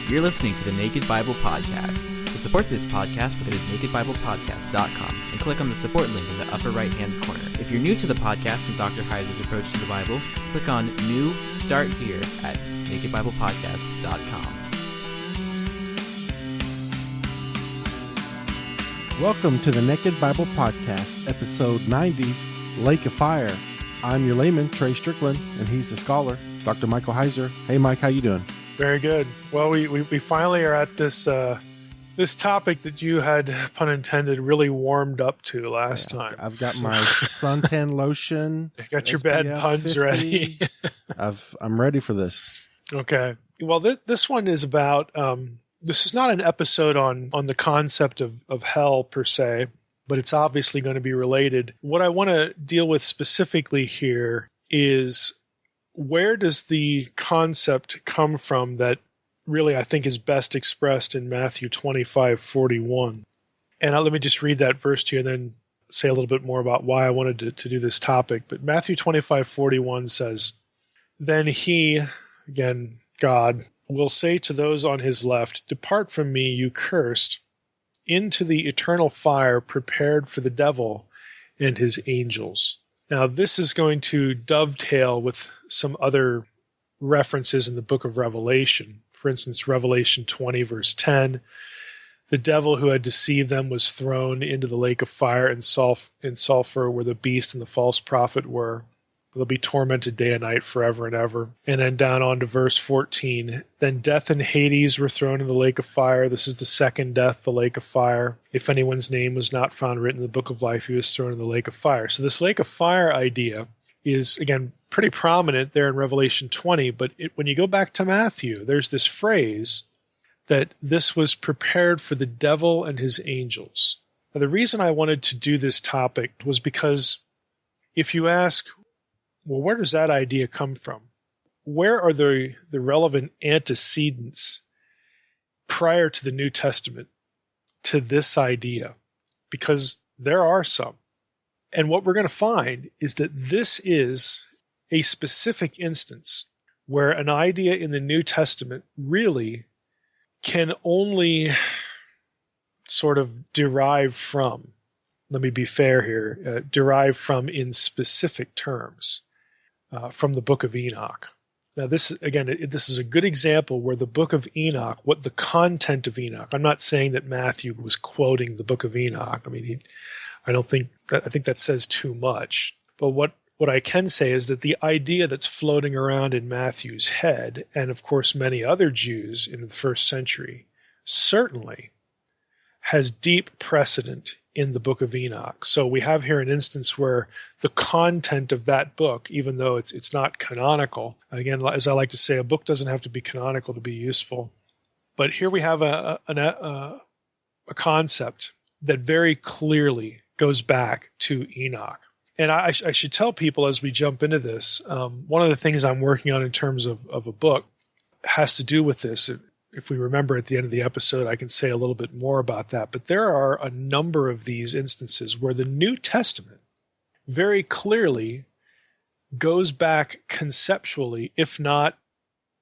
You're listening to the Naked Bible Podcast. To support this podcast, visit nakedbiblepodcast.com and click on the support link in the upper right-hand corner. If you're new to the podcast and Dr. Heiser's approach to the Bible, click on New Start Here at nakedbiblepodcast.com. Welcome to the Naked Bible Podcast, episode 90, Lake of Fire. I'm your layman, Trey Strickland, and he's the scholar, Dr. Michael Heiser. Hey, Mike, how you doing? Very good. Well, we finally are at this this topic that you had, pun intended, really warmed up to last time. I've got my suntan lotion. You got your bad puns 50. Ready. I'm ready for this. Okay. Well, this one is about. This is not an episode on the concept of hell per se, but it's obviously going to be related. What I want to deal with specifically here is, where does the concept come from that really I think is best expressed in Matthew 25:41? And let me just read that verse to you and then say a little bit more about why I wanted to do this topic. But Matthew 25:41 says, "Then he," again, God, "will say to those on his left, 'Depart from me, you cursed, into the eternal fire prepared for the devil and his angels.'" Now, this is going to dovetail with some other references in the book of Revelation. For instance, Revelation 20, verse 10, "The devil who had deceived them was thrown into the lake of fire and sulfur where the beast and the false prophet were. They'll be tormented day and night forever and ever." And then down on to verse 14. "Then death and Hades were thrown in the lake of fire. This is the second death, the lake of fire. If anyone's name was not found written in the book of life, he was thrown in the lake of fire." So this lake of fire idea is, again, pretty prominent there in Revelation 20. But when you go back to Matthew, there's this phrase that this was prepared for the devil and his angels. Now, the reason I wanted to do this topic was because if you ask, well, where does that idea come from? Where are the relevant antecedents prior to the New Testament to this idea? Because there are some. And what we're going to find is that this is a specific instance where an idea in the New Testament really can only sort of derive from, let me be fair here, derive from in specific terms. From the book of Enoch. Now, this is a good example where the book of Enoch, what the content of Enoch, I'm not saying that Matthew was quoting the book of Enoch. I mean, I think that says too much. But what I can say is that the idea that's floating around in Matthew's head, and of course many other Jews in the first century, certainly has deep precedent in the book of Enoch. So we have here an instance where the content of that book, even though it's not canonical, again, as I like to say, a book doesn't have to be canonical to be useful. But here we have a concept that very clearly goes back to Enoch. And I should tell people as we jump into this, one of the things I'm working on in terms of a book has to do with this. If we remember at the end of the episode, I can say a little bit more about that. But there are a number of these instances where the New Testament very clearly goes back conceptually, if not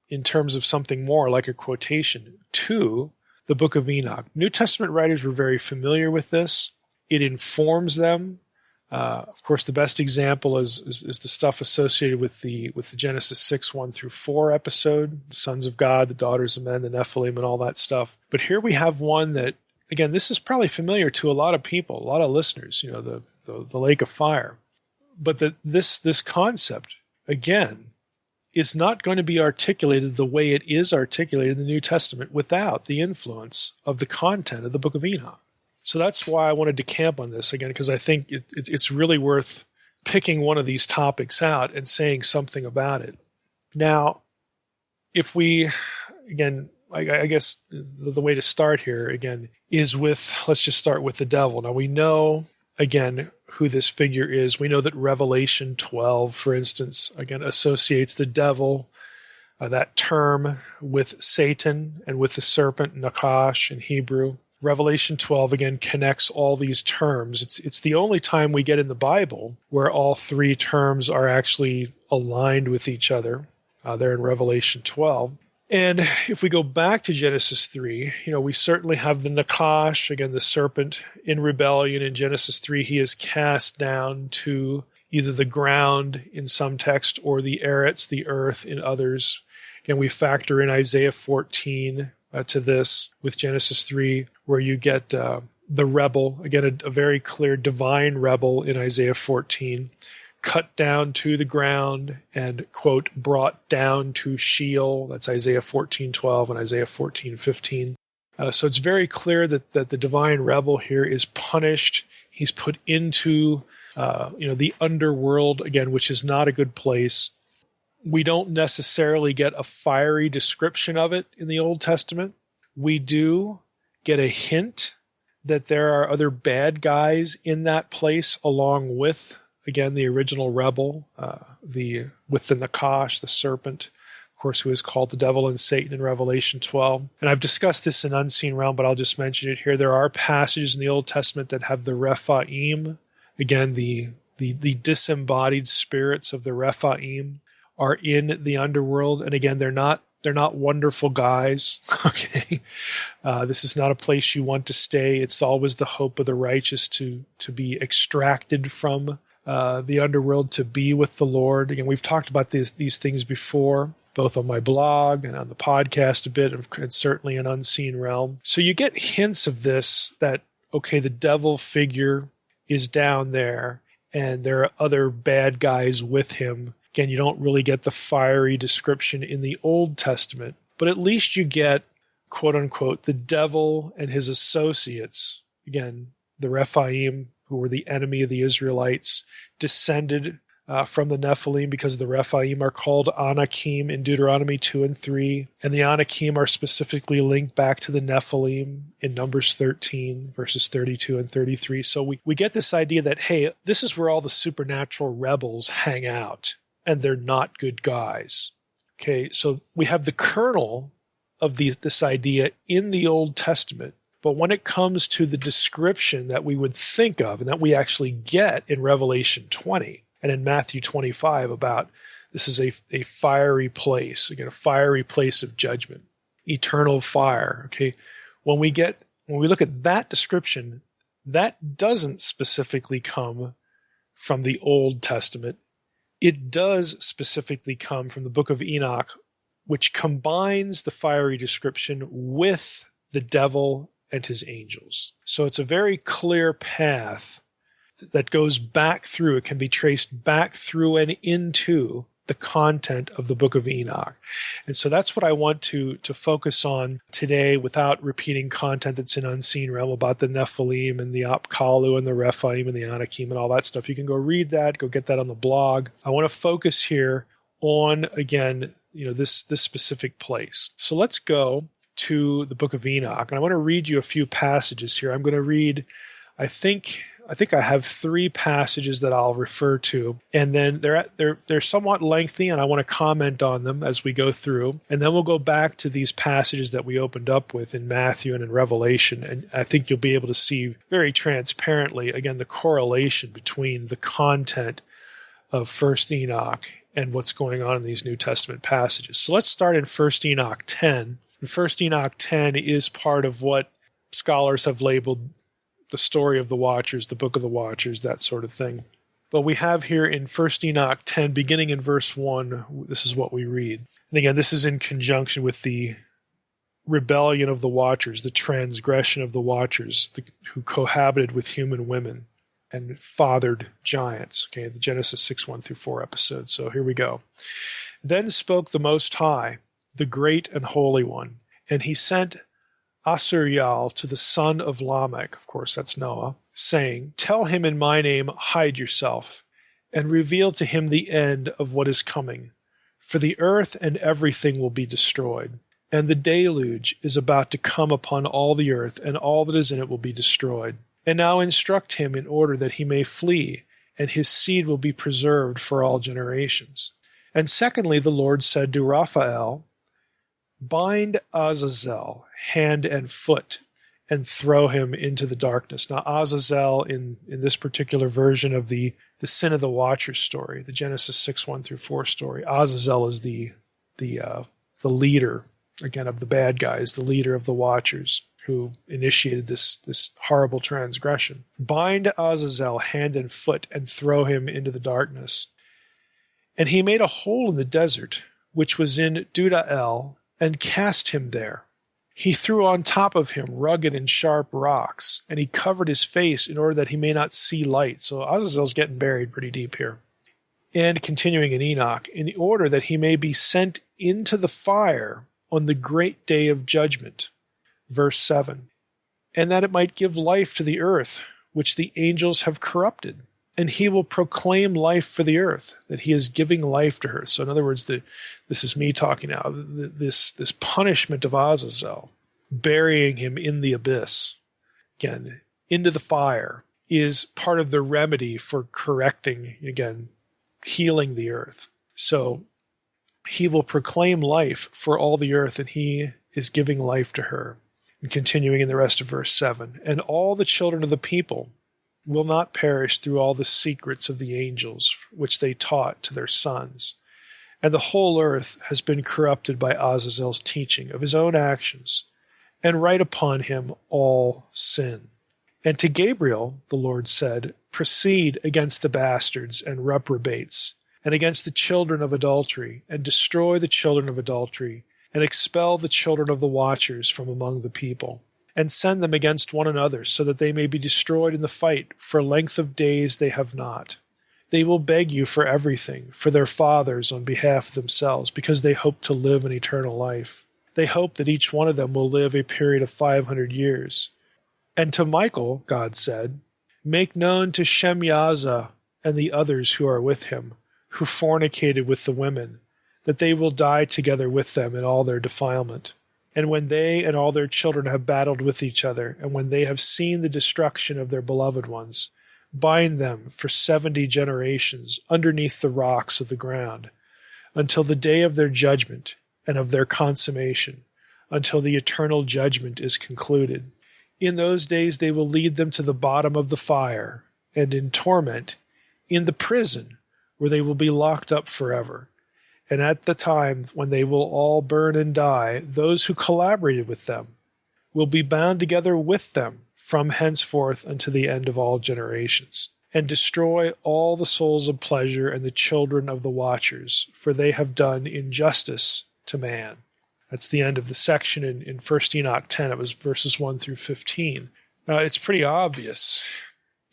in terms of something more like a quotation, to the book of Enoch. New Testament writers were very familiar with this. It informs them. Of course, the best example is the stuff associated with the Genesis 6:1-4 episode, the sons of God, the daughters of men, the Nephilim, and all that stuff. But here we have one that, again, this is probably familiar to a lot of people, a lot of listeners. The lake of fire. But this concept, again, is not going to be articulated the way it is articulated in the New Testament without the influence of the content of the book of Enoch. So that's why I wanted to camp on this, again, because I think it's really worth picking one of these topics out and saying something about it. Now, if we, again, I guess the way to start here, again, is with, let's just start with the devil. Now, we know, again, who this figure is. We know that Revelation 12, for instance, again, associates the devil, that term, with Satan and with the serpent, Nakash in Hebrew. Revelation 12, again, connects all these terms. It's the only time we get in the Bible where all three terms are actually aligned with each other. There in Revelation 12. And if we go back to Genesis 3, we certainly have the Nakash, again, the serpent in rebellion. In Genesis 3, he is cast down to either the ground in some text or the eretz, the earth, in others. Again, we factor in Isaiah 14 to this with Genesis 3, where you get the rebel, again, a very clear divine rebel in Isaiah 14, cut down to the ground and, quote, brought down to Sheol. That's Isaiah 14:12 and Isaiah 14:15. So it's very clear that the divine rebel here is punished. He's put into the underworld, again, which is not a good place. We don't necessarily get a fiery description of it in the Old Testament. We do get a hint that there are other bad guys in that place along with, again, the original rebel, with the Nakash, the serpent, of course, who is called the devil and Satan in Revelation 12. And I've discussed this in Unseen Realm, but I'll just mention it here. There are passages in the Old Testament that have the Rephaim. Again, the disembodied spirits of the Rephaim are in the underworld. And again, they're not wonderful guys. Okay. This is not a place you want to stay. It's always the hope of the righteous to be extracted from the underworld, to be with the Lord. Again, we've talked about these things before, both on my blog and on the podcast a bit, and certainly in Unseen Realm. So you get hints of this, that, okay, the devil figure is down there and there are other bad guys with him. Again, you don't really get the fiery description in the Old Testament, but at least you get, quote unquote, the devil and his associates, again, the Rephaim, who were the enemy of the Israelites, descended from the Nephilim, because the Rephaim are called Anakim in Deuteronomy 2 and 3, and the Anakim are specifically linked back to the Nephilim in Numbers 13, verses 32 and 33. So we get this idea that, hey, this is where all the supernatural rebels hang out, and they're not good guys. Okay, so we have the kernel of this idea in the Old Testament, but when it comes to the description that we would think of and that we actually get in Revelation 20 and in Matthew 25 about this is a fiery place, again, a fiery place of judgment, eternal fire. Okay, when we look at that description, that doesn't specifically come from the Old Testament. It does specifically come from the book of Enoch, which combines the fiery description with the devil and his angels. So it's a very clear path that goes back through. It can be traced back through and into the content of the book of Enoch. And so that's what I want to focus on today, without repeating content that's in Unseen Realm about the Nephilim and the Apkallu and the Rephaim and the Anakim and all that stuff. You can go read that, go get that on the blog. I want to focus here on, again, this specific place. So let's go to the book of Enoch, and I want to read you a few passages here. I'm going to read, I think I have 3 passages that I'll refer to, and then they're somewhat lengthy, and I want to comment on them as we go through, and then we'll go back to these passages that we opened up with in Matthew and in Revelation, and I think you'll be able to see very transparently, again, the correlation between the content of 1 Enoch and what's going on in these New Testament passages. So let's start in 1 Enoch 10. And 1 Enoch 10 is part of what scholars have labeled the story of the Watchers, the book of the Watchers, that sort of thing. But we have here in 1 Enoch 10, beginning in verse 1, this is what we read. And again, this is in conjunction with the rebellion of the Watchers, the transgression of the Watchers, who cohabited with human women and fathered giants. Okay, the Genesis 6:1-4 episode. So here we go. Then spoke the Most High, the great and holy one, and he sent Asuriel to the son of Lamech, of course that's Noah, saying, tell him in my name, hide yourself, and reveal to him the end of what is coming. For the earth and everything will be destroyed, and the deluge is about to come upon all the earth, and all that is in it will be destroyed. And now instruct him in order that he may flee, and his seed will be preserved for all generations. And secondly, the Lord said to Raphael, bind Azazel hand and foot and throw him into the darkness. Now, Azazel, in this particular version of the Sin of the Watchers story, the Genesis 6:1-4 story, Azazel is the leader again, of the bad guys, the leader of the Watchers, who initiated this horrible transgression. Bind Azazel hand and foot and throw him into the darkness. And he made a hole in the desert, which was in Duda-el, and cast him there. He threw on top of him rugged and sharp rocks, and he covered his face in order that he may not see light. So Azazel's getting buried pretty deep here. And continuing in Enoch, in order that he may be sent into the fire on the great day of judgment. Verse 7. And that it might give life to the earth, which the angels have corrupted. And he will proclaim life for the earth, that he is giving life to her. So in other words, this is me talking now. This punishment of Azazel, burying him in the abyss, again, into the fire, is part of the remedy for correcting, again, healing the earth. So he will proclaim life for all the earth, and he is giving life to her. And continuing in the rest of verse 7, and all the children of the people will not perish through all the secrets of the angels, which they taught to their sons. And the whole earth has been corrupted by Azazel's teaching of his own actions, and write upon him all sin. And to Gabriel the Lord said, proceed against the bastards and reprobates, and against the children of adultery, and destroy the children of adultery, and expel the children of the Watchers from among the people, and send them against one another, so that they may be destroyed in the fight. For length of days they have not. They will beg you for everything, for their fathers on behalf of themselves, because they hope to live an eternal life. They hope that each one of them will live a period of 500 years. And to Michael, God said, make known to Shemyaza and the others who are with him, who fornicated with the women, that they will die together with them in all their defilement. And when they and all their children have battled with each other, and when they have seen the destruction of their beloved ones, bind them for 70 generations underneath the rocks of the ground, until the day of their judgment and of their consummation, until the eternal judgment is concluded. In those days they will lead them to the bottom of the fire, and in torment, in the prison, where they will be locked up forever. And at the time when they will all burn and die, those who collaborated with them will be bound together with them from henceforth unto the end of all generations, and destroy all the souls of pleasure and the children of the Watchers, for they have done injustice to man. That's the end of the section in 1 Enoch 10. It was verses 1 through 15. It's pretty obvious.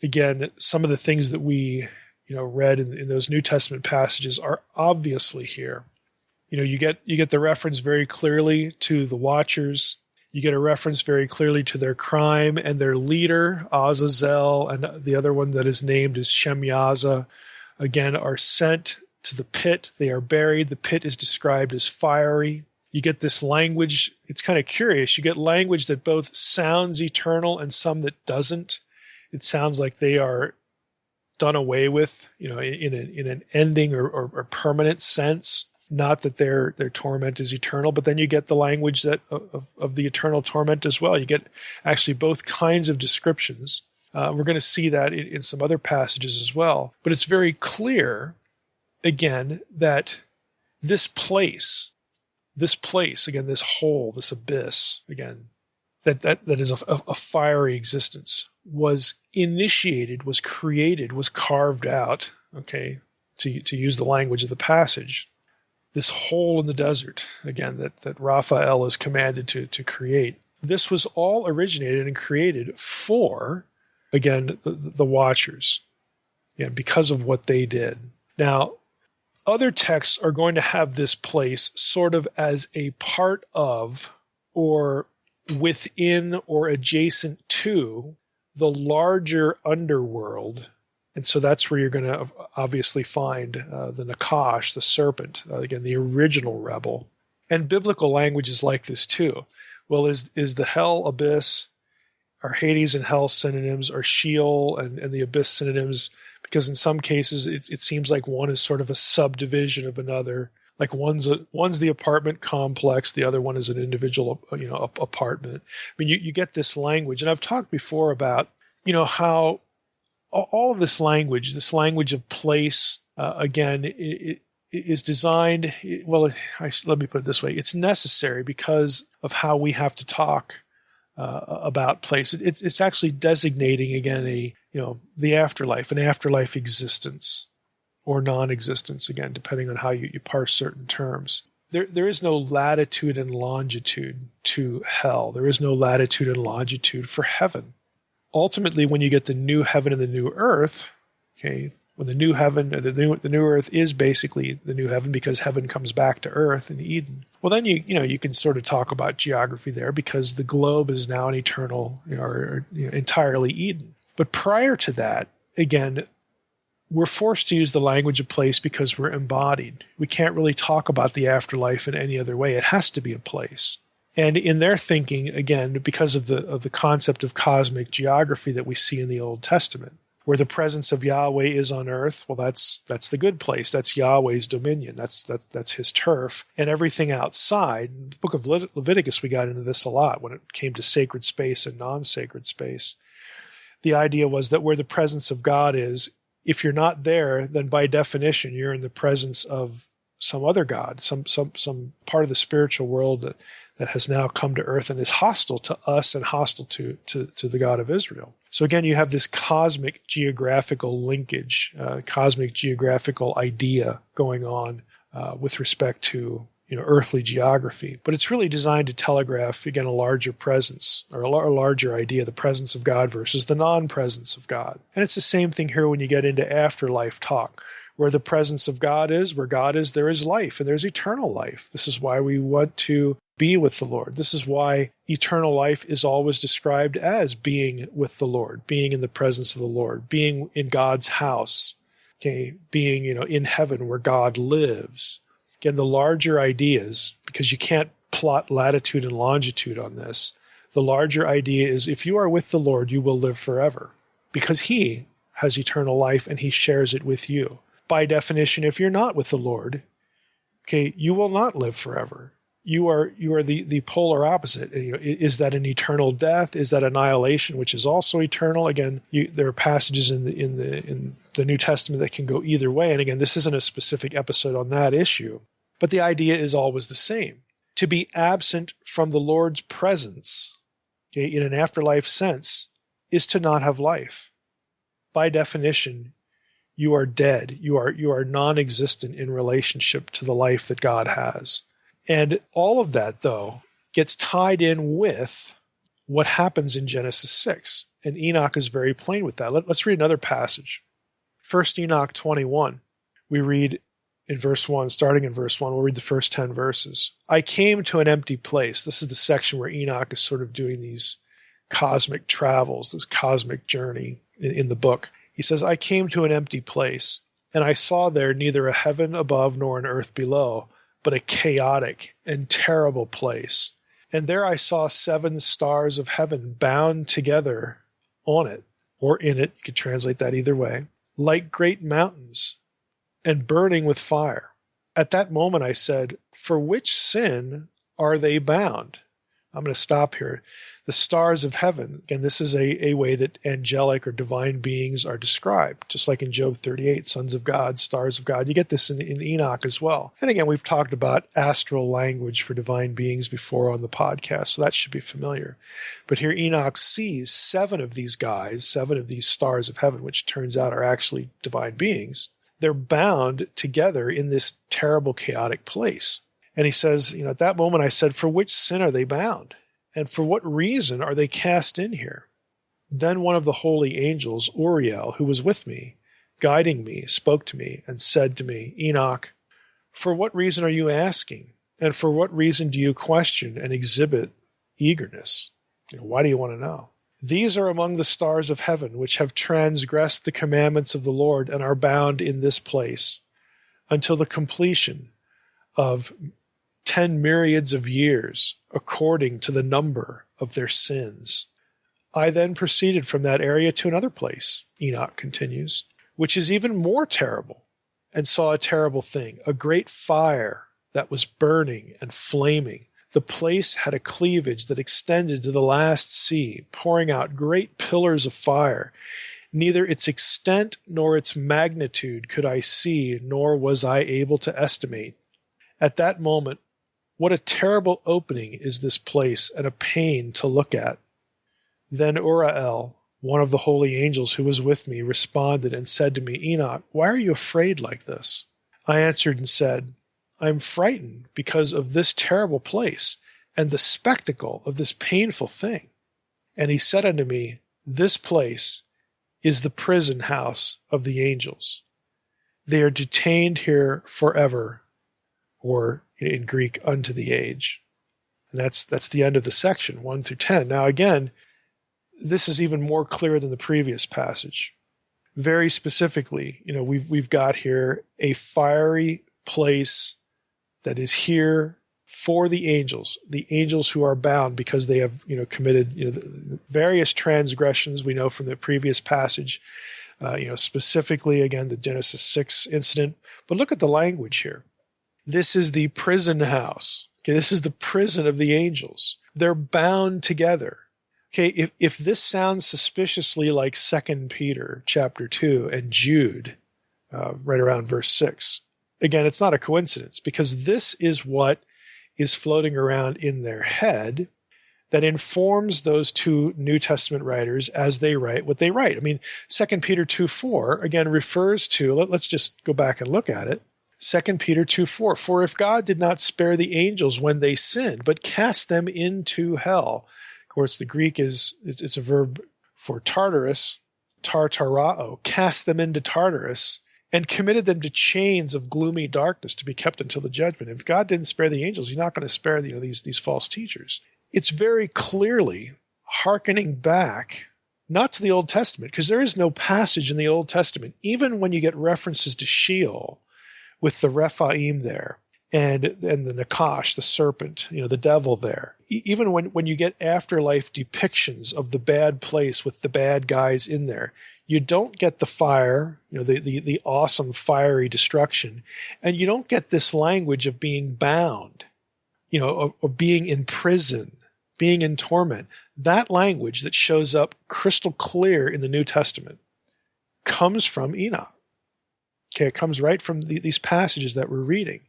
Again, some of the things that we read in those New Testament passages are obviously here. You get the reference very clearly to the Watchers. You get a reference very clearly to their crime, and their leader, Azazel, and the other one that is named is Shemyaza, again, are sent to the pit. They are buried. The pit is described as fiery. You get this language. It's kind of curious. You get language that both sounds eternal and some that doesn't. It sounds like they are done away with, in an ending or permanent sense. Not that their torment is eternal, but then you get the language that of the eternal torment as well. You get actually both kinds of descriptions. We're going to see that in some other passages as well. But it's very clear, again, that this place, again, this hole, this abyss, again, that is a fiery existence, was initiated, was created, was carved out, okay, to use the language of the passage. This hole in the desert, again, that Raphael is commanded to create. This was all originated and created for, again, the Watchers, because of what they did. Now, other texts are going to have this place sort of as a part of, or within, or adjacent to the larger underworld. And so that's where you're going to obviously find the Nakash, the serpent, again, the original rebel. And biblical language is like this too. Well, is the hell abyss, are Hades and hell synonyms, are Sheol and the abyss synonyms? Because in some cases it seems like one is sort of a subdivision of another. Like one's the apartment complex, the other one is an individual, apartment. I mean, you get this language, and I've talked before about, how all of this language of place, again, is designed, well, let me put it this way. It's necessary because of how we have to talk about place. It's actually designating, again, the afterlife, an afterlife existence or non-existence, again, depending on how you parse certain terms. There is no latitude and longitude to hell. There is no latitude and longitude for heaven. Ultimately, when you get the new heaven and the new earth, okay, when the new heaven, the new earth is basically the new heaven because heaven comes back to earth in Eden. Well, then you can sort of talk about geography there because the globe is now an eternal, entirely Eden. But prior to that, again, we're forced to use the language of place because we're embodied. We can't really talk about the afterlife in any other way. It has to be a place. And in their thinking, again, because of the concept of cosmic geography that we see in the Old Testament, where the presence of Yahweh is on earth, well, that's the good place. That's Yahweh's dominion. That's his turf. And everything outside, in the book of Leviticus, we got into this a lot when it came to sacred space and non-sacred space. The idea was that where the presence of God is, if you're not there, then by definition, you're in the presence of some other God, some part of the spiritual world that has now come to earth and is hostile to us and hostile to the God of Israel. So again, you have this cosmic geographical linkage, cosmic geographical idea going on with respect to earthly geography. But it's really designed to telegraph, again, a larger presence or a larger idea, the presence of God versus the non-presence of God. And it's the same thing here when you get into afterlife talk. Where the presence of God is, where God is, there is life, and there's eternal life. This is why we want to be with the Lord. This is why eternal life is always described as being with the Lord, being in the presence of the Lord, being in God's house, okay, being, in heaven where God lives. Again, the larger ideas, because you can't plot latitude and longitude on this, the larger idea is if you are with the Lord, you will live forever because he has eternal life and he shares it with you. By definition, if you're not with the Lord, okay, you will not live forever. You are the polar opposite. Is that an eternal death? Is that annihilation, which is also eternal? Again, there are passages in the New Testament that can go either way. And again, this isn't a specific episode on that issue, but the idea is always the same. To be absent from the Lord's presence, okay, in an afterlife sense, is to not have life. By definition, you are dead. You are non-existent in relationship to the life that God has. And all of that, though, gets tied in with what happens in Genesis 6. And Enoch is very plain with that. Let's read another passage. 1 Enoch 21. We read in verse 1, starting in verse 1, we'll read the first 10 verses. I came to an empty place. This is the section where Enoch is sort of doing these cosmic travels, this cosmic journey in the book. He says, I came to an empty place, and I saw there neither a heaven above nor an earth below, but a chaotic and terrible place. And there I saw 7 stars of heaven bound together on it, or in it, you could translate that either way, like great mountains, and burning with fire. At that moment I said, for which sin are they bound? I'm going to stop here. The stars of heaven, again, this is a way that angelic or divine beings are described, just like in Job 38, sons of God, stars of God. You get this in Enoch as well. And again, we've talked about astral language for divine beings before on the podcast, so that should be familiar. But here Enoch sees 7 of these guys, 7 of these stars of heaven, which turns out are actually divine beings. They're bound together in this terrible, chaotic place. And he says, at that moment I said, for which sin are they bound? And for what reason are they cast in here? Then one of the holy angels, Uriel, who was with me, guiding me, spoke to me and said to me, Enoch, for what reason are you asking? And for what reason do you question and exhibit eagerness? Why do you want to know? These are among the stars of heaven, which have transgressed the commandments of the Lord and are bound in this place until the completion of 10 myriads of years, according to the number of their sins. I then proceeded from that area to another place, Enoch continues, which is even more terrible, and saw a terrible thing, a great fire that was burning and flaming. The place had a cleavage that extended to the last sea, pouring out great pillars of fire, Neither its extent nor its magnitude could I see, nor was I able to estimate. At that moment, what a terrible opening is this place, and a pain to look at. Then Uriel, one of the holy angels who was with me, responded and said to me, Enoch, why are you afraid like this? I answered and said, I am frightened because of this terrible place and the spectacle of this painful thing. And he said unto me, this place is the prison house of the angels. They are detained here forever, or in Greek, unto the age. And that's the end of the section, 1 through 10. Now again, this is even more clear than the previous passage. Very specifically, we've got here a fiery place that is here for the angels who are bound because they have, committed, various transgressions we know from the previous passage, specifically, again, the Genesis 6 incident. But look at the language here. This is the prison house. Okay, this is the prison of the angels. They're bound together. Okay, if this sounds suspiciously like 2 Peter chapter 2 and Jude, right around verse 6, again, it's not a coincidence, because this is what is floating around in their head that informs those two New Testament writers as they write what they write. I mean, 2 Peter 2:4, again, refers to, let's just go back and look at it. 2 Peter 2:4, for if God did not spare the angels when they sinned, but cast them into hell. Of course, the Greek it's a verb for Tartarus, tartarao, cast them into Tartarus, and committed them to chains of gloomy darkness to be kept until the judgment. If God didn't spare the angels, he's not going to spare these false teachers. It's very clearly hearkening back, not to the Old Testament, because there is no passage in the Old Testament, even when you get references to Sheol with the Rephaim there, and the Nakash, the serpent, the devil there. Even when you get afterlife depictions of the bad place with the bad guys in there, you don't get the fire, the awesome fiery destruction, and you don't get this language of being bound, of being in prison, being in torment. That language that shows up crystal clear in the New Testament comes from Enoch. Okay, it comes right from these passages that we're reading.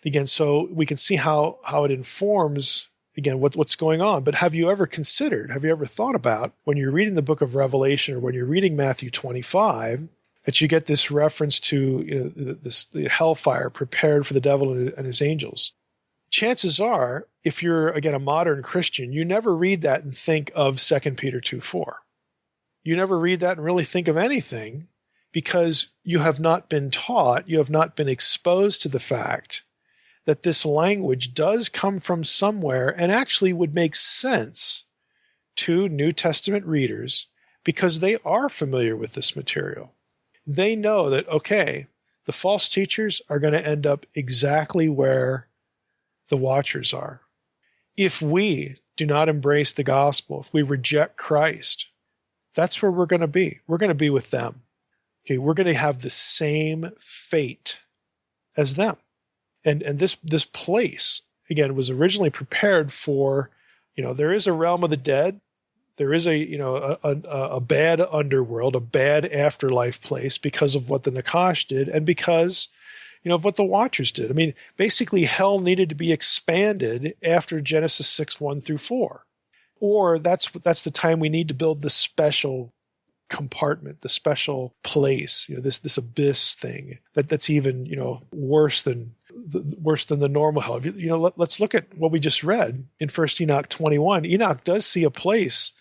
Again, so we can see how it informs, again, what's going on. But have you ever thought about, when you're reading the book of Revelation or when you're reading Matthew 25, that you get this reference to the hellfire prepared for the devil and his angels? Chances are, if you're, again, a modern Christian, you never read that and think of 2 Peter 2:4. You never read that and really think of anything, because you have not been taught, you have not been exposed to the fact that this language does come from somewhere and actually would make sense to New Testament readers, because they are familiar with this material. They know that, okay, the false teachers are going to end up exactly where the watchers are. If we do not embrace the gospel, if we reject Christ, that's where we're going to be. We're going to be with them. Okay, we're going to have the same fate as them. And this place, again, was originally prepared for, there is a realm of the dead. There is a bad underworld, a bad afterlife place because of what the Nakash did and because, of what the Watchers did. I mean, basically hell needed to be expanded after Genesis 6, 1 through 4. Or that's the time we need to build the special compartment, the special place, this abyss thing that's even, worse than the normal hell. Let's look at what we just read in 1 Enoch 21. Enoch does see a place,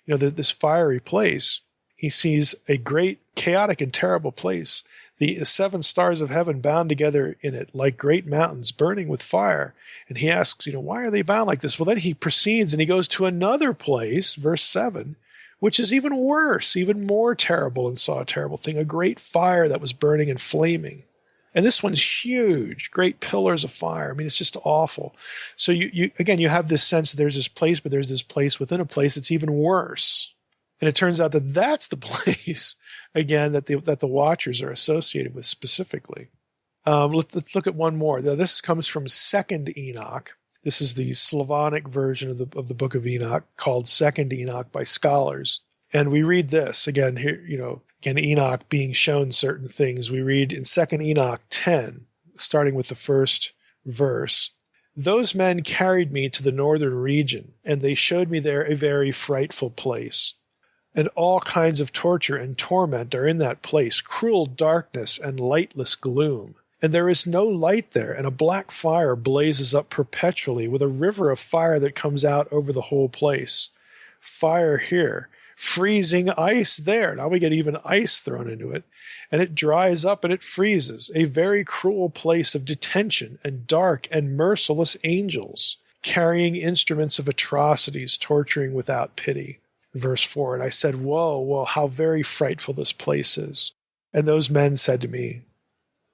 this fiery place. He sees a great, chaotic, and terrible place. The 7 stars of heaven bound together in it like great mountains burning with fire. And he asks, why are they bound like this? Well, then he proceeds and he goes to another place, verse 7, which is even worse, even more terrible, and saw a terrible thing, a great fire that was burning and flaming. And this one's huge, great pillars of fire. I mean, it's just awful. So you have this sense that there's this place, but there's this place within a place that's even worse. And it turns out that that's the place, again, that the Watchers are associated with specifically. Let's look at one more. Now, this comes from 2nd Enoch. This is the Slavonic version of the book of Enoch, called 2nd Enoch by scholars. And we read this again here, again, Enoch being shown certain things. We read in 2 Enoch 10, starting with the first verse. Those men carried me to the northern region, and they showed me there a very frightful place. And all kinds of torture and torment are in that place, cruel darkness and lightless gloom. And there is no light there, and a black fire blazes up perpetually with a river of fire that comes out over the whole place. Fire here, freezing ice there. Now we get even ice thrown into it. And it dries up and it freezes. A very cruel place of detention and dark and merciless angels, carrying instruments of atrocities, torturing without pity. Verse 4, and I said, Whoa, how very frightful this place is. And those men said to me,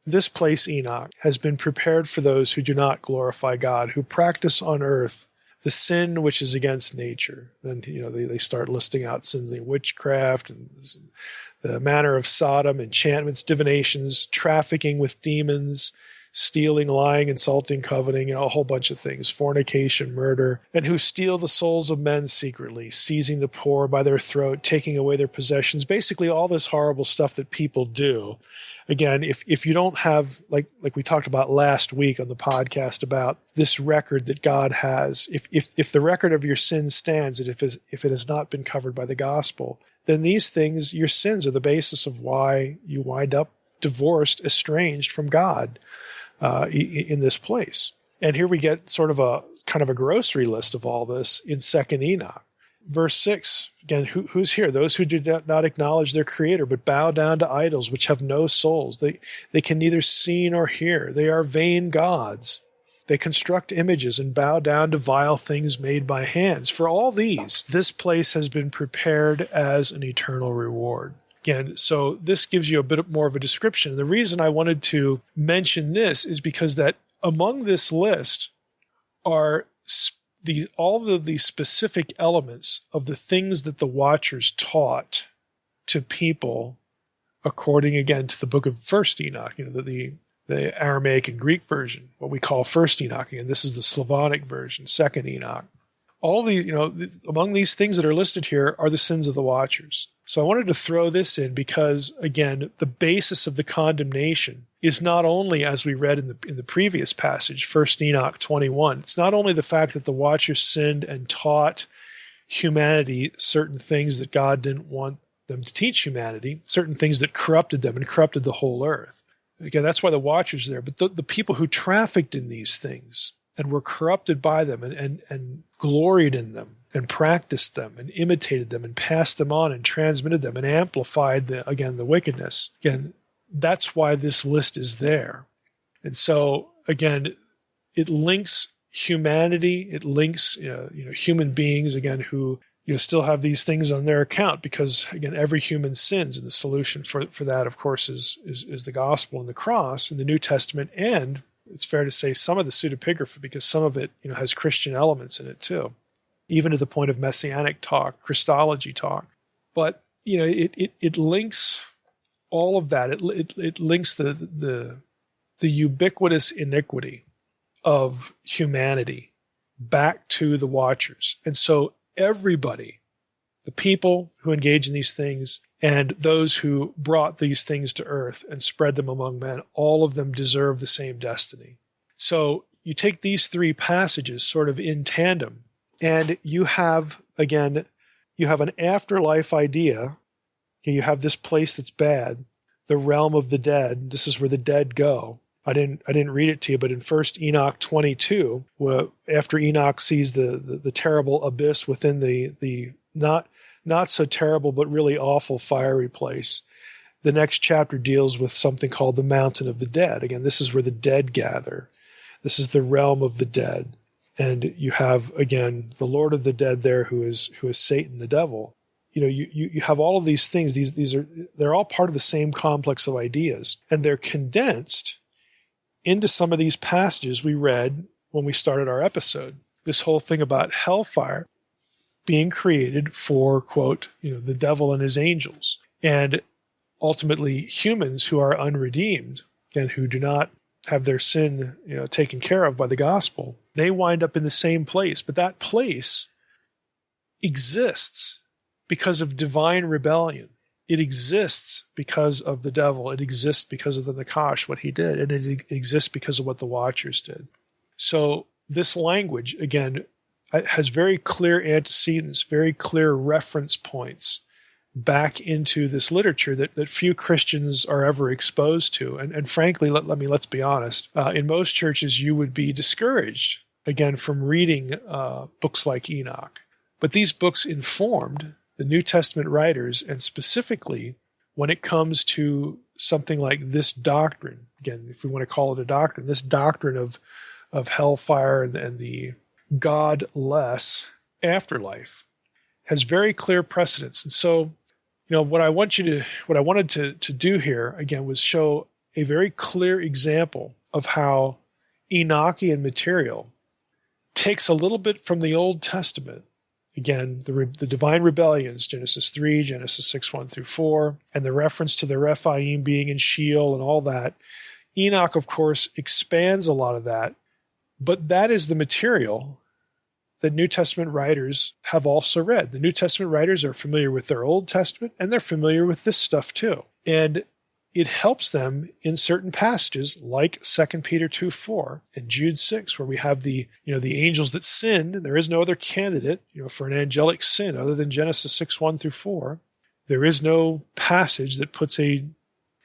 This place, Enoch, has been prepared for those who do not glorify God, who practice on earth the sin which is against nature. Then, they start listing out sins like witchcraft and the manner of Sodom, enchantments, divinations, trafficking with demons, stealing, lying, insulting, coveting, a whole bunch of things, fornication, murder, and who steal the souls of men secretly, seizing the poor by their throat, taking away their possessions, basically all this horrible stuff that people do. Again, if you don't have, like we talked about last week on the podcast about this record that God has, if the record of your sin stands, and if it has not been covered by the gospel, then these things, your sins, are the basis of why you wind up divorced, estranged from God in this place. And here we get sort of a kind of a grocery list of all this in 2 Enoch. Verse 6, again, who's here? Those who do not acknowledge their Creator, but bow down to idols which have no souls. They can neither see nor hear. They are vain gods. They construct images and bow down to vile things made by hands. For all these, this place has been prepared as an eternal reward. Again, so this gives you a bit more of a description. The reason I wanted to mention this is because that among this list are all of the specific elements of the things that the Watchers taught to people, according again to the book of First Enoch, the Aramaic and Greek version, what we call First Enoch, and this is the Slavonic version, Second Enoch. All these, among these things that are listed here are the sins of the Watchers. So I wanted to throw this in because, again, the basis of the condemnation is not only, as we read in the previous passage, 1 Enoch 21, it's not only the fact that the Watchers sinned and taught humanity certain things that God didn't want them to teach humanity, certain things that corrupted them and corrupted the whole earth. Again, that's why the Watchers are there. But the people who trafficked in these things and were corrupted by them and gloried in them and practiced them and imitated them and passed them on and transmitted them and amplified the wickedness. Again, that's why this list is there. And so, again, it links humanity. It links human beings, again, who still have these things on their account because, again, every human sins. And the solution for that, of course, is the gospel and the cross in the New Testament. And it's fair to say some of the pseudepigrapha, because some of it has Christian elements in it too, even to the point of messianic talk, Christology talk. But it links all of that. It links the ubiquitous iniquity of humanity back to the Watchers. And so everybody, the people who engage in these things and those who brought these things to earth and spread them among men, all of them deserve the same destiny. So you take these three passages sort of in tandem, and you have an afterlife idea. Okay, you have this place that's bad, the realm of the dead. This is where the dead go. I didn't read it to you, but in 1 Enoch 22, after Enoch sees the terrible abyss within the not so terrible but really awful fiery place, the next chapter deals with something called the mountain of the dead. Again, this is where the dead gather. This is the realm of the dead. And you have, again, the Lord of the dead there, who is Satan, the devil. You have all of these things. They're all part of the same complex of ideas, and they're condensed into some of these passages we read when we started our episode. This whole thing about hellfire being created for, quote, the devil and his angels, and ultimately humans who are unredeemed and who do not have their sin, taken care of by the gospel. They wind up in the same place, but that place exists because of divine rebellion. It exists because of the devil. It exists because of the Nakash, what he did, and it exists because of what the Watchers did. So this language, again, has very clear antecedents, very clear reference points back into this literature that few Christians are ever exposed to. And frankly, let's be honest, in most churches you would be discouraged, again, from reading books like Enoch. But these books informed the New Testament writers, and specifically when it comes to something like this doctrine, again, if we want to call it a doctrine, this doctrine of hellfire and the godless afterlife has very clear precedents. And so, what I wanted to do here, again, was show a very clear example of how Enochian material takes a little bit from the Old Testament. Again, the divine rebellions, Genesis 3, Genesis 6, 1 through 4, and the reference to the Rephaim being in Sheol and all that. Enoch, of course, expands a lot of that, but that is the material that New Testament writers have also read. The New Testament writers are familiar with their Old Testament, and they're familiar with this stuff too. And it helps them in certain passages like 2 Peter 2:4 and Jude 6, where we have the angels that sinned. There is no other candidate, for an angelic sin other than Genesis 6:1 through 4. There is no passage that puts a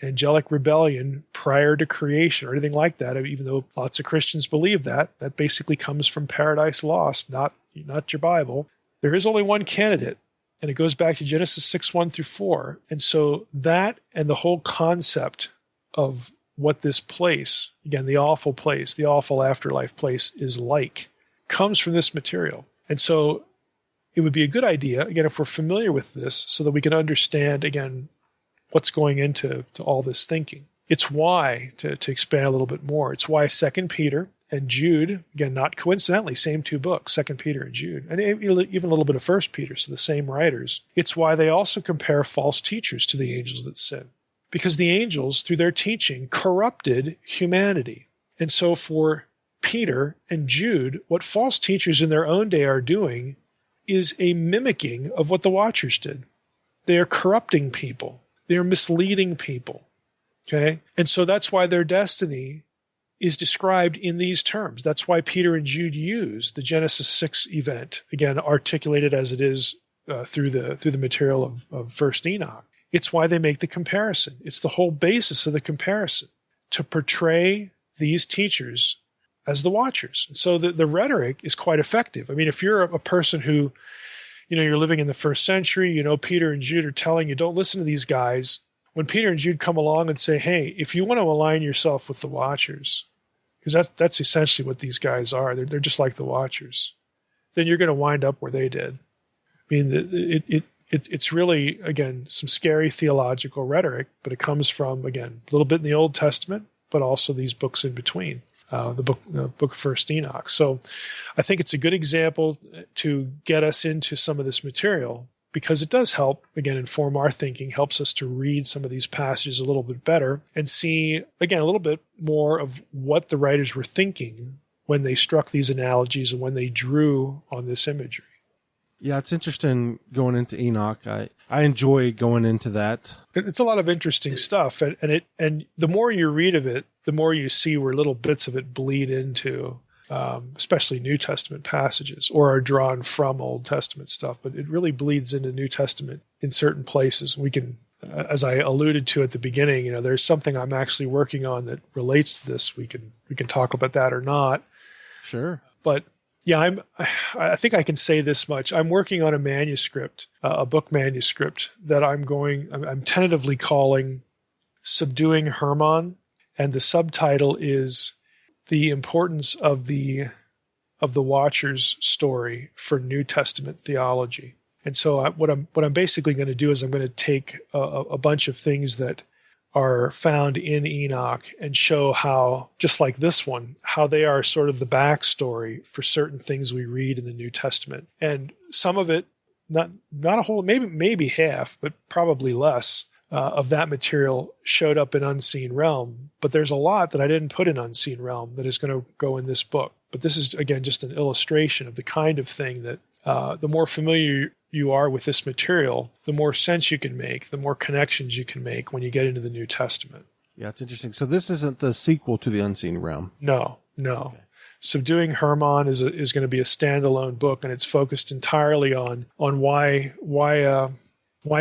angelic rebellion prior to creation or anything like that, even though lots of Christians believe that. That basically comes from Paradise Lost, not your Bible. There is only one candidate, and it goes back to Genesis 6:1 through 4. And so that and the whole concept of what this place, again, the awful place, the awful afterlife place is like, comes from this material. And so it would be a good idea, again, if we're familiar with this, so that we can understand, again, what's going into all this thinking. It's why, to expand a little bit more, it's why 2 Peter and Jude, again, not coincidentally, same two books, 2 Peter and Jude, and even a little bit of 1 Peter, so the same writers. It's why they also compare false teachers to the angels that sin. Because the angels, through their teaching, corrupted humanity. And so for Peter and Jude, what false teachers in their own day are doing is a mimicking of what the Watchers did. They are corrupting people. They are misleading people, okay? And so that's why their destiny is described in these terms. That's why Peter and Jude use the Genesis 6 event, again, articulated as it is through the material of First Enoch. It's why they make the comparison. It's the whole basis of the comparison, to portray these teachers as the Watchers. And so the rhetoric is quite effective. I mean, if you're a person who you're living in the first century, Peter and Jude are telling you, don't listen to these guys. When Peter and Jude come along and say, hey, if you want to align yourself with the Watchers, because that's essentially what these guys are, they're just like the Watchers, then you're going to wind up where they did. I mean, it's really, again, some scary theological rhetoric, but it comes from, again, a little bit in the Old Testament, but also these books in between. The book of First Enoch. So I think it's a good example to get us into some of this material, because it does help, again, inform our thinking, helps us to read some of these passages a little bit better and see, again, a little bit more of what the writers were thinking when they struck these analogies and when they drew on this imagery. Yeah, it's interesting going into Enoch. I enjoy going into that. It's a lot of interesting stuff, and the more you read of it, the more you see where little bits of it bleed into, especially New Testament passages, or are drawn from Old Testament stuff. But it really bleeds into New Testament in certain places. We can, as I alluded to at the beginning, there's something I'm actually working on that relates to this. We can talk about that or not. Sure, but. Yeah, I think I can say this much. I'm working on a manuscript, a book manuscript that I'm tentatively calling Subduing Hermon, and the subtitle is The Importance of the Watcher's Story for New Testament Theology. And so what I'm basically going to do is I'm going to take a bunch of things that are found in Enoch and show how, just like this one, how they are sort of the backstory for certain things we read in the New Testament. And some of it, not a whole, maybe half, but probably less of that material showed up in Unseen Realm. But there's a lot that I didn't put in Unseen Realm that is going to go in this book. But this is, again, just an illustration of the kind of thing that the more familiar you are with this material, the more sense you can make, the more connections you can make when you get into the New Testament. Yeah, it's interesting. So this isn't the sequel to the Unseen Realm. No. Okay. Subduing Hermon is going to be a standalone book, and it's focused entirely on why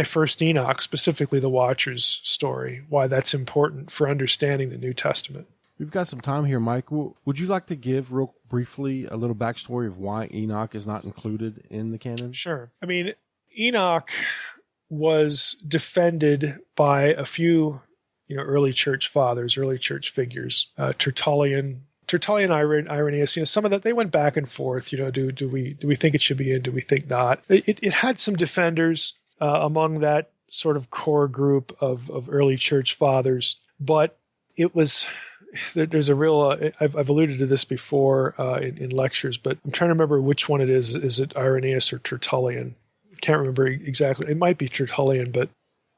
First Enoch, specifically the Watcher's story, why that's important for understanding the New Testament. We've got some time here, Mike. Would you like to give real briefly a little backstory of why Enoch is not included in the canon? Sure. I mean, Enoch was defended by a few, early church fathers, early church figures, Tertullian, Irenaeus. Some of that they went back and forth. Do we think it should be in? Do we think not? It had some defenders among that sort of core group of early church fathers, but it was. There's a real, I've alluded to this before in lectures, but I'm trying to remember which one it is. Is it Irenaeus or Tertullian? I can't remember exactly. It might be Tertullian, but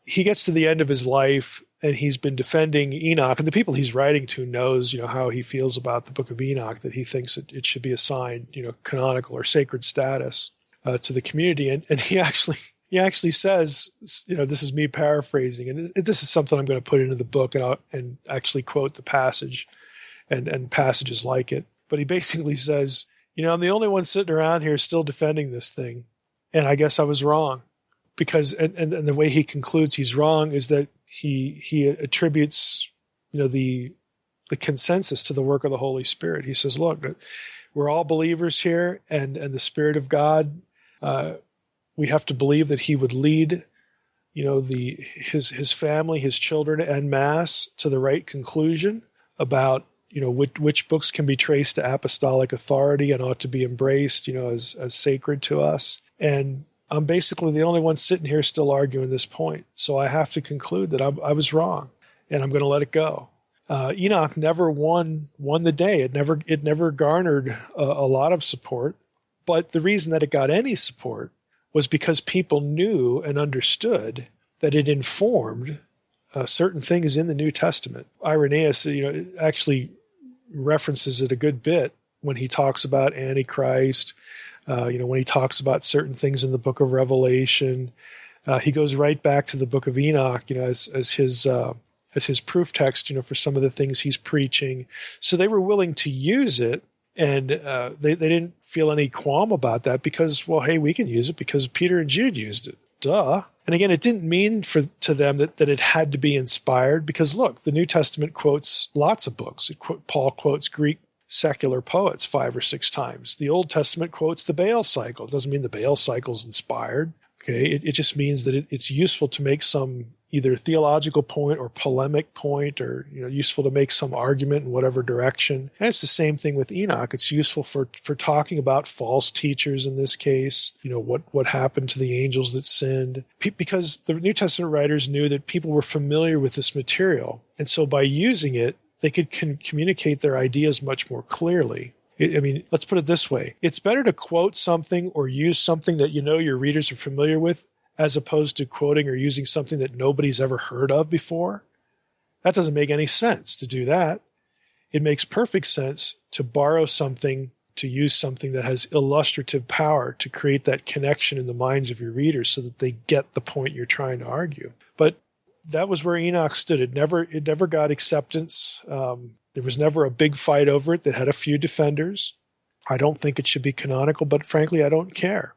he gets to the end of his life and he's been defending Enoch, and the people he's writing to knows, how he feels about the book of Enoch, that he thinks it should be assigned, canonical or sacred status to the community. And he actually says, this is me paraphrasing, and this is something I'm going to put into the book and actually quote the passage and passages like it. But he basically says, I'm the only one sitting around here still defending this thing, and I guess I was wrong. Because, and the way he concludes he's wrong is that he attributes, the consensus to the work of the Holy Spirit. He says, look, we're all believers here, and the Spirit of God, we have to believe that he would lead, his family, his children en masse to the right conclusion about, which books can be traced to apostolic authority and ought to be embraced, as sacred to us. And I'm basically the only one sitting here still arguing this point. So I have to conclude that I was wrong, and I'm going to let it go. Enoch never won the day. It never garnered a lot of support. But the reason that it got any support was because people knew and understood that it informed certain things in the New Testament. Irenaeus, actually references it a good bit when he talks about Antichrist, when he talks about certain things in the book of Revelation. He goes right back to the book of Enoch, as his proof text, for some of the things he's preaching. So they were willing to use it, and they didn't feel any qualm about that because, well, hey, we can use it because Peter and Jude used it. Duh. And again, it didn't mean to them that it had to be inspired, because look, the New Testament quotes lots of books. Paul quotes Greek secular poets 5 or 6 times. The Old Testament quotes the Baal cycle. It doesn't mean the Baal cycle is inspired. Okay, it just means that it's useful to make some either theological point or polemic point, or useful to make some argument in whatever direction. And it's the same thing with Enoch. It's useful for talking about false teachers in this case. What happened to the angels that sinned, because the New Testament writers knew that people were familiar with this material, and so by using it, they could communicate their ideas much more clearly. Let's put it this way. It's better to quote something or use something that your readers are familiar with, as opposed to quoting or using something that nobody's ever heard of before. That doesn't make any sense to do that. It makes perfect sense to borrow something, to use something that has illustrative power to create that connection in the minds of your readers so that they get the point you're trying to argue. But that was where Enoch stood. It never got acceptance. There was never a big fight over it that had a few defenders. I don't think it should be canonical, but frankly, I don't care.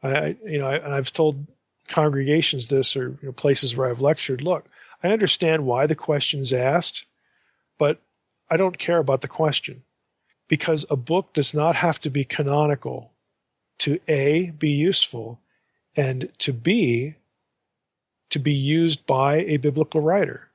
And I've told congregations this, or places where I've lectured, look, I understand why the question's asked, but I don't care about the question, because a book does not have to be canonical to A, be useful, and to B, to be used by a biblical writer.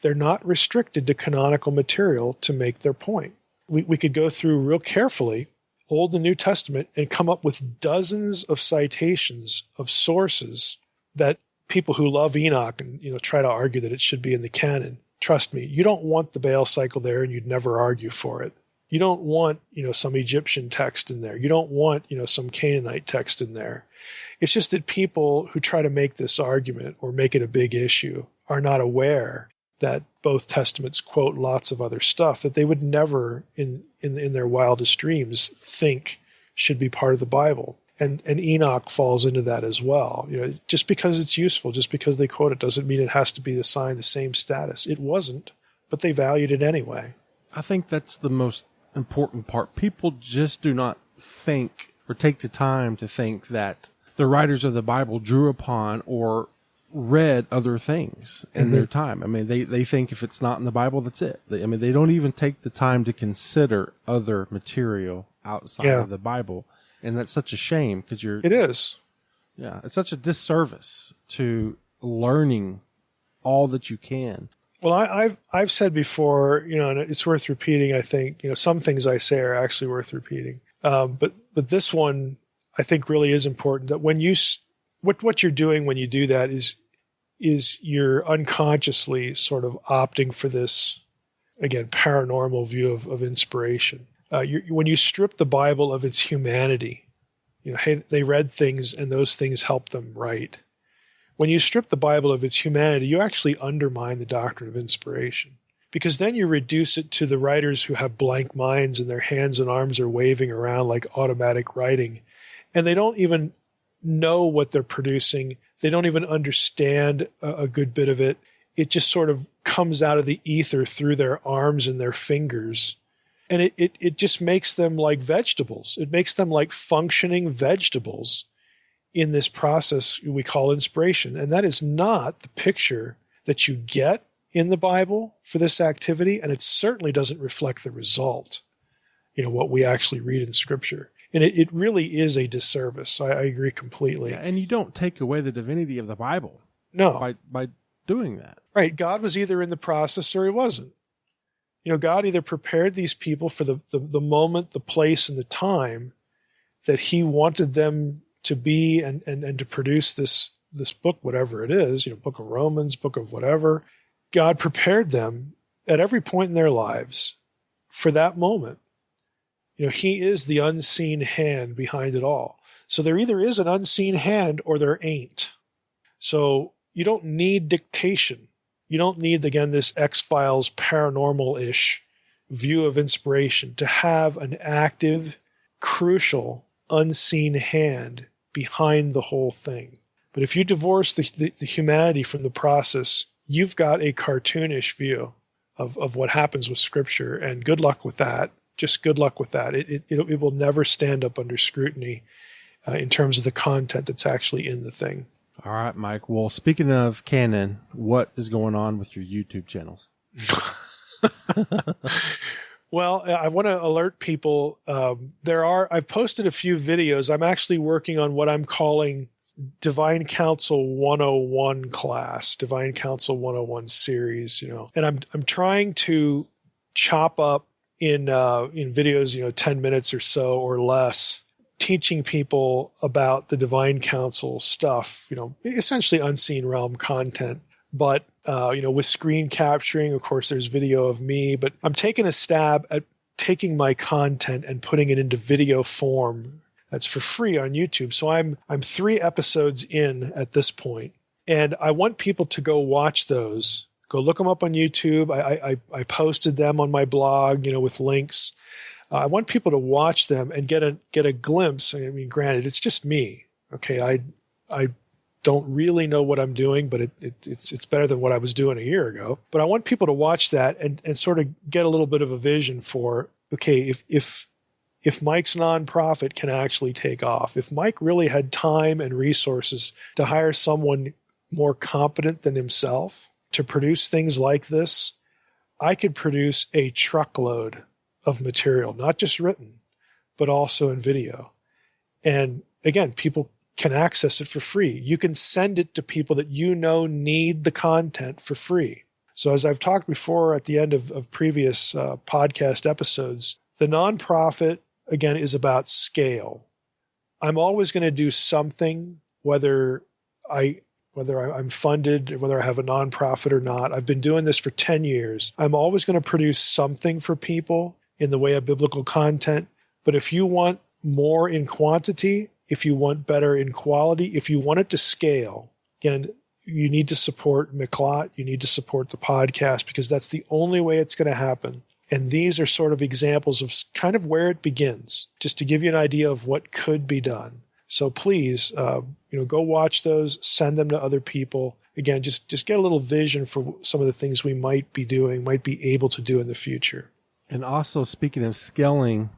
They're not restricted to canonical material to make their point. We could go through real carefully Old and New Testament and come up with dozens of citations of sources that people who love Enoch and try to argue that it should be in the canon. Trust me, you don't want the Baal cycle there, and you'd never argue for it. You don't want some Egyptian text in there. You don't want some Canaanite text in there. It's just that people who try to make this argument or make it a big issue are not aware that both testaments quote lots of other stuff that they would never in their wildest dreams think should be part of the Bible. And Enoch falls into that as well. Just because it's useful, just because they quote it, doesn't mean it has to be assigned the same status. It wasn't, but they valued it anyway. I think that's the most important part. People just do not think or take the time to think that the writers of the Bible drew upon or read other things in their time. I mean, they think if it's not in the Bible, that's it. They don't even take the time to consider other material outside of the Bible. And that's such a shame because it is. Yeah. It's such a disservice to learning all that you can. Well, I've said before, and it's worth repeating. I think, some things I say are actually worth repeating. But this one I think really is important, that when what you're doing when you do that is you're unconsciously sort of opting for this, again, paranormal view of inspiration. When you strip the Bible of its humanity, hey, they read things and those things helped them write. When you strip the Bible of its humanity, you actually undermine the doctrine of inspiration, because then you reduce it to the writers who have blank minds and their hands and arms are waving around like automatic writing, and they don't even know what they're producing. They don't even understand a good bit of it. It just sort of comes out of the ether through their arms and their fingers. And it just makes them like vegetables. It makes them like functioning vegetables in this process we call inspiration. And that is not the picture that you get in the Bible for this activity. And it certainly doesn't reflect the result, what we actually read in Scripture. And it really is a disservice. I agree completely. Yeah, and you don't take away the divinity of the Bible. No. By doing that. Right. God was either in the process or he wasn't. God either prepared these people for the moment, the place, and the time that he wanted them to be and to produce this book, whatever it is, book of Romans, book of whatever. God prepared them at every point in their lives for that moment. He is the unseen hand behind it all. So there either is an unseen hand or there ain't. So you don't need dictation. You don't need, again, this X-Files paranormal-ish view of inspiration to have an active, crucial, unseen hand behind the whole thing. But if you divorce the humanity from the process, you've got a cartoonish view of what happens with Scripture, and good luck with that. Just good luck with that. It will never stand up under scrutiny in terms of the content that's actually in the thing. All right, Mike. Well, speaking of canon, what is going on with your YouTube channels? Well, I want to alert people. I've posted a few videos. I'm actually working on what I'm calling Divine Counsel 101 class, Divine Counsel 101 series, and I'm trying to chop up in videos, 10 minutes or so or less, teaching people about the divine counsel stuff, essentially unseen realm content. But, with screen capturing, of course, there's video of me, but I'm taking a stab at taking my content and putting it into video form that's for free on YouTube. So I'm 3 episodes in at this point, and I want people to go watch those. Go look them up on YouTube. I posted them on my blog, with links. I want people to watch them and get a glimpse. I mean, granted, it's just me. Okay, I don't really know what I'm doing, but it's better than what I was doing a year ago. But I want people to watch that and sort of get a little bit of a vision for, okay, if Mike's nonprofit can actually take off, if Mike really had time and resources to hire someone more competent than himself to produce things like this, I could produce a truckload of material, not just written, but also in video. And again, people can access it for free. You can send it to people that need the content for free. So as I've talked before at the end of previous podcast episodes, the nonprofit, again, is about scale. I'm always going to do something, whether I'm funded, whether I have a nonprofit or not. I've been doing this for 10 years. I'm always going to produce something for people in the way of biblical content. But if you want more in quantity, if you want better in quality, if you want it to scale, again, you need to support McLot. You need to support the podcast, because that's the only way it's going to happen. And these are sort of examples of kind of where it begins, just to give you an idea of what could be done. So please, go watch those, send them to other people. Again, just get a little vision for some of the things we might be doing, might be able to do in the future. And also, speaking of scaling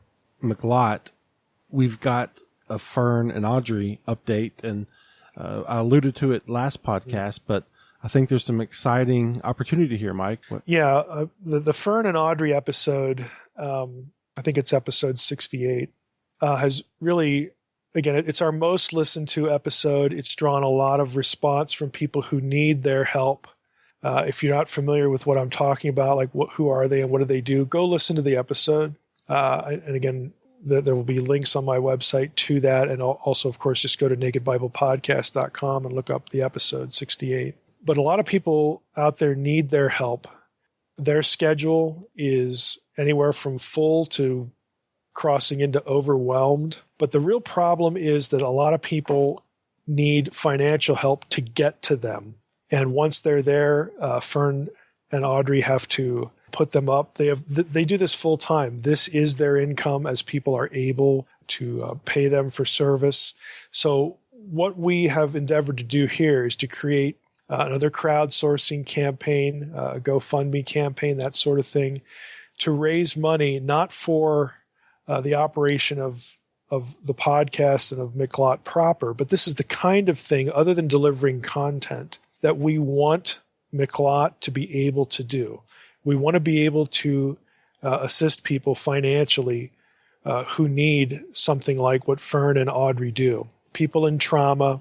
McLott, we've got a Fern and Audrey update, and I alluded to it last podcast, but I think there's some exciting opportunity here, Mike. Yeah, the Fern and Audrey episode, I think it's episode 68, has really, again, it's our most listened to episode. It's drawn a lot of response from people who need their help. If you're not familiar with what I'm talking about, like who are they and what do they do, go listen to the episode. And again, there will be links on my website to that. And also, of course, just go to nakedbiblepodcast.com and look up the episode 68. But a lot of people out there need their help. Their schedule is anywhere from full to crossing into overwhelmed. But the real problem is that a lot of people need financial help to get to them. And once they're there, Fern and Audrey have to put them up. They do this full time. This is their income as people are able to pay them for service. So what we have endeavored to do here is to create another crowdsourcing campaign, a GoFundMe campaign, that sort of thing, to raise money not for the operation of the podcast and of McLott proper, but this is the kind of thing, other than delivering content, that we want McLott to be able to do. We want to be able to assist people financially who need something like what Fern and Audrey do. People in trauma,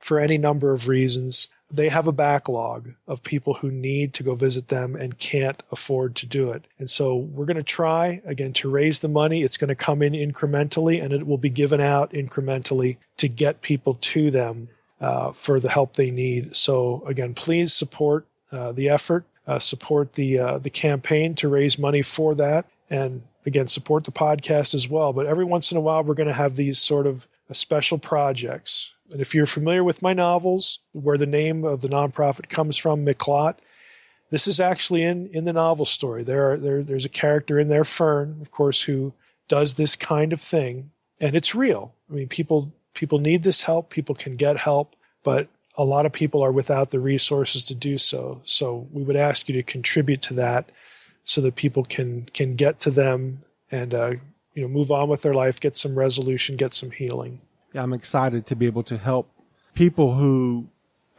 for any number of reasons, they have a backlog of people who need to go visit them and can't afford to do it. And so we're going to try, again, to raise the money. It's going to come in incrementally, and it will be given out incrementally to get people to them for the help they need. So again, please support the effort, support the campaign to raise money for that, and again, support the podcast as well. But every once in a while, we're going to have these sort of special projects. And if you're familiar with my novels, where the name of the nonprofit comes from, McLott, this is actually in the novel story. There's a character in there, Fern, of course, who does this kind of thing, and it's real. I mean, people need this help. People can get help, but a lot of people are without the resources to do so. So we would ask you to contribute to that so that people can get to them and move on with their life, get some resolution, get some healing. Yeah, I'm excited to be able to help people who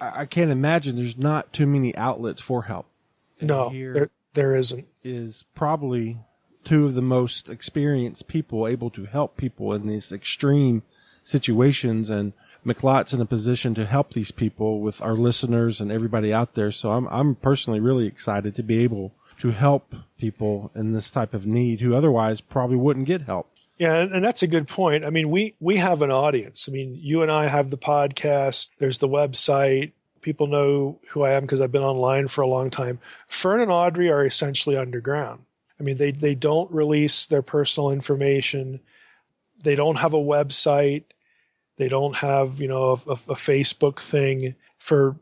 I can't imagine there's not too many outlets for help. And no, there isn't. Is probably two of the most experienced people able to help people in these extreme situations, and McLott's in a position to help these people with our listeners and everybody out there. So I'm personally really excited to be able to help people in this type of need who otherwise probably wouldn't get help. Yeah, and that's a good point. I mean, we have an audience. I mean, you and I have the podcast. There's the website. People know who I am because I've been online for a long time. Fern and Audrey are essentially underground. I mean, they don't release their personal information. They don't have a website. They don't have, a Facebook thing for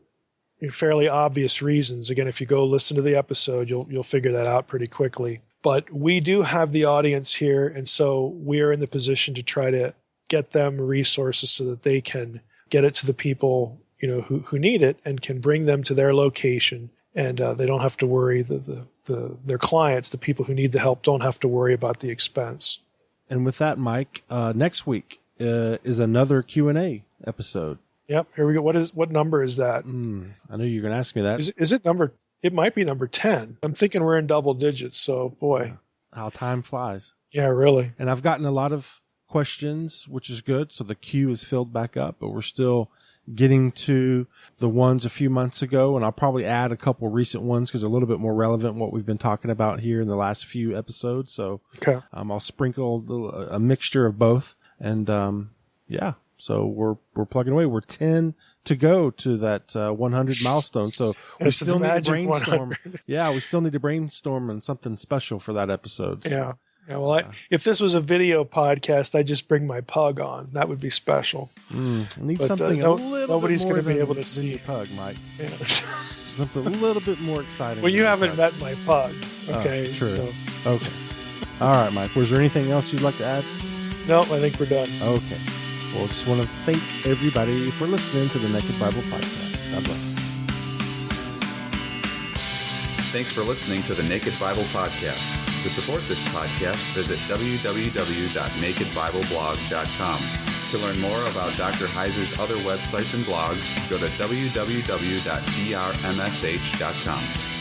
fairly obvious reasons. Again, if you go listen to the episode, you'll figure that out pretty quickly. But we do have the audience here, and so we are in the position to try to get them resources so that they can get it to the people, who need it, and can bring them to their location, and they don't have to worry. Their clients, the people who need the help, don't have to worry about the expense. And with that, Mike, next week is another Q&A episode. Yep, here we go. What number is that? I knew you were going to ask me that. Is it number? It might be number 10. I'm thinking we're in double digits. So, boy, how time flies. Yeah, really. And I've gotten a lot of questions, which is good. So the queue is filled back up, but we're still getting to the ones a few months ago. And I'll probably add a couple recent ones because they're a little bit more relevant what we've been talking about here in the last few episodes. So okay. I'll sprinkle a mixture of both. And so we're plugging away. We're 10 to go to that 100 milestone. So we still need to brainstorm. Yeah, we still need to brainstorm on something special for that episode. So. Yeah. Well, if this was a video podcast, I'd just bring my pug on. That would be special. I need something a little nobody's bit more going to be able to see your pug, Mike. Yeah. Something a little bit more exciting. Well, you haven't met my pug. Okay. True. So. Okay. All right, Mike. Was there anything else you'd like to add? No, I think we're done. Okay. Well, just want to thank everybody for listening to the Naked Bible Podcast. God bless. Thanks for listening to the Naked Bible Podcast. To support this podcast, visit www.nakedbibleblog.com. To learn more about Dr. Heiser's other websites and blogs, go to www.drmsh.com.